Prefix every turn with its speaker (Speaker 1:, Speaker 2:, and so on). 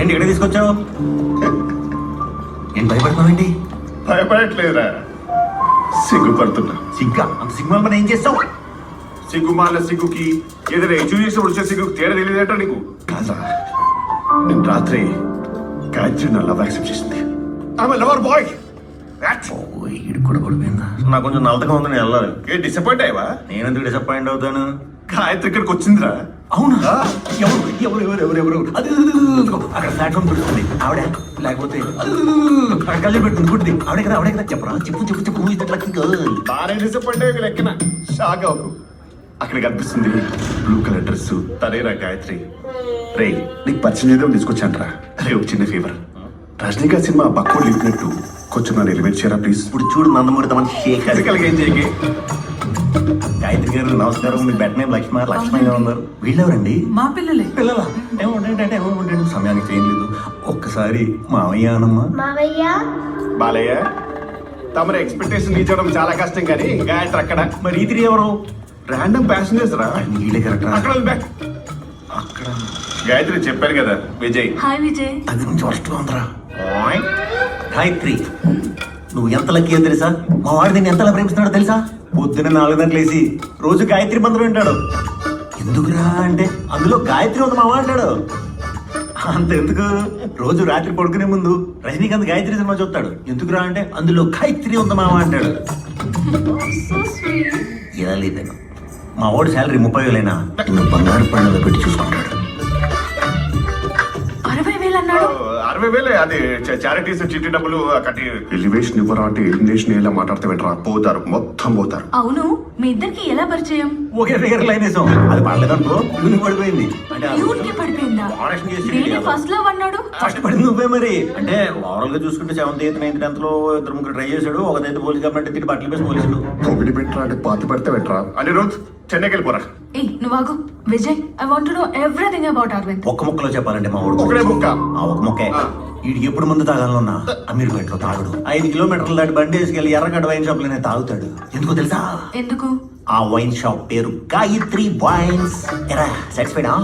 Speaker 1: ఏంటి ఇక్కడ తీసుకొచ్చావు? ఏంటి భయపడుతున్నావేంటి?
Speaker 2: భయపడట్లేదురా, సిగ్గుపడుతున్నా.
Speaker 1: సిగ్గా? అంత సిగ్గు మనం ఏం చేస్తావు?
Speaker 2: సిగ్గుమాల సిగ్గుకి ఏదైనా ఎచ్చు చేసి వచ్చే సిగ్గుకి తేడా తెలియదేంటో నీకు? కాదా, నేను రాత్రి గాయత్రి నా లవ్ యాక్సెప్ట్ చేసింది. ఆమె లవర్ బాయ్.
Speaker 1: ఈడు కూడా పడిపోయిందా? నాకు కొంచెం నలతగా ఉంది, నేను వెళ్ళాలి.
Speaker 2: ఏ డిసప్పాయింట్ అయ్యవా?
Speaker 1: నేను ఎందుకు డిసప్పాయింట్ అవుతాను?
Speaker 2: గాయత్రి ఇక్కడికి వచ్చిందిరా.
Speaker 1: అవునా? ఎవరు ఎవరు ఎవరు ఎవరు ఎవరు? అది అక్కడ ప్లాట్ఫామ్ పెడుతుంది ఆవిడ, లేకపోతే అక్కడ కళ్ళు పెడుతుంది కుట్టింది ఆవిడే కదా, ఆవిడే కదా. చెప్పరా, చెప్పు చెప్పు చెప్పు.
Speaker 2: బాగా డిసప్పాయింట్ అయ్యి లెక్కన షాక్ అవ్వకు. అక్కడ కనిపిస్తుంది బ్లూ కలర్ డ్రెస్, తనేరా గాయత్రి. రే, నీకు పరిచయం ఏదో తీసుకొచ్చాంట్రా. రే, ఒక చిన్న ఫేవర్, రజనీకాంత్ సినిమా బక్కోడు లిపినట్టు కొంచెం నన్ను ఎలివేట్ చేయరా ప్లీజ్.
Speaker 1: ఇప్పుడు చూడు నందమూరి తమన్ షేక్
Speaker 2: ఫిజికల్గా ఏం చేయకి.
Speaker 1: గాయత్రి గారు నమస్కారం. మీ బెట్ నేమ్ లక్ష్మణగా ఉన్నారు. వీళ్ళెవరండి?
Speaker 3: మా పిల్లలే.
Speaker 1: పిల్లల ఏమంటే సమయానికి చేయలేదు. ఒక్కసారి మావయ్య అనమ్మా.
Speaker 4: మావయ్య
Speaker 2: బాలయ్య, తమరి ఎక్స్పెక్టేషన్ తీర్చడం చాలా కష్టం కానీ గాయత్రి అక్కడ.
Speaker 1: మరి ఈ త్రీ ఎవరు?
Speaker 2: ర్యాండమ్ ప్యాసింజర్స్ రా.
Speaker 1: వీళ్ళే కరెక్ట్.
Speaker 2: అక్కడ ఉంది బ్యాక్.
Speaker 1: అక్కడ
Speaker 2: గాయత్రి చెప్పారు కదా విజయ్.
Speaker 3: హాయ్ విజయ్.
Speaker 1: అది నుంచి వస్తూ ఉందిరా. గాయత్రి, నువ్వు ఎంత లక్కీ తెలుసా? మా వాడు దీన్ని ఎంతలా ప్రేమిస్తున్నాడో తెలుసా? పొద్దున్న 4 గంటలు లేసి రోజు గాయత్రి మంత్రం వింటాడు. ఎందుకురా అంటే అందులో గాయత్రి ఉంది మావా అంటాడు. అంతెందుకు, రోజు రాత్రి పడుకునే ముందు రజనీకాంత్ గాయత్రి సినిమా చూస్తాడు. ఎందుకురా అంటే అందులో గాయత్రి ఉంది మావా అంటాడు. ఇలా లేదేను, మా వాడు శాలరీ 30,000 నిన్ను బంగారు పండుగ పెట్టి చూసుకుంటాడు.
Speaker 3: 60,000 అన్నాడు.
Speaker 2: 60,000 అది చారిటీస్ చిట్టి డబ్బులు కట్టి. ఎలివేషన్ ఇవ్వరా అంటే ఎలిమినేషన్ ఎలా మాట్లాడితే వెంటరా పోతారు, మొత్తం పోతారు.
Speaker 3: అవును, మీ ఇద్దరికి ఎలా పరిచయం?
Speaker 1: ఒకే ఫిగర్ లైన్ వేసాం, అది పడలేదనుకో యూని పడిపోయింది. అంటే
Speaker 3: యూన్కి పడిపోయిందా? నేనే ఫస్ట్ లవ్ అన్నాడు.
Speaker 1: ఫస్ట్ పడింది నువ్వే మరి. అంటే ఓవరాల్ గా చూసుకుంటే 7th 8th 9th 10th లో 2-3 ట్రై చేశాడు. ఒకదైతే పోలీస్ గవర్నమెంట్ తిట్టి బట్టలు వేసి పోలీసులు
Speaker 2: కోవిడ్ పెట్టరా అంటే పాతి పెడితే వెంటరా. అనిరుద్, చెన్నైకి వెళ్ళిపోరా.
Speaker 3: ఏ నువ్వు ఆగు. Vijay, I want to know everything about Arvind.
Speaker 1: ఒక్క ముక్కలో చెప్పాలంటే మా వాడు
Speaker 2: ఒకడే ముక్క.
Speaker 1: ఒక ముక్కే. వీడికి ఎప్పుడు ముందు తాగాలన్నా అమీర్పేటలో తాగుడు. 5 కిలోమీటర్ల దాటి బండి వేసుకెళ్ళి ఎర్రగడ్డ వైన్ షాప్ లోనే తాగుతాడు. ఎందుకో తెలుసా?
Speaker 3: ఎందుకు?
Speaker 1: ఆ వైన్ షాప్ పేరు గాయత్రి వైన్స్. ఎరా సాటిస్ఫైడా?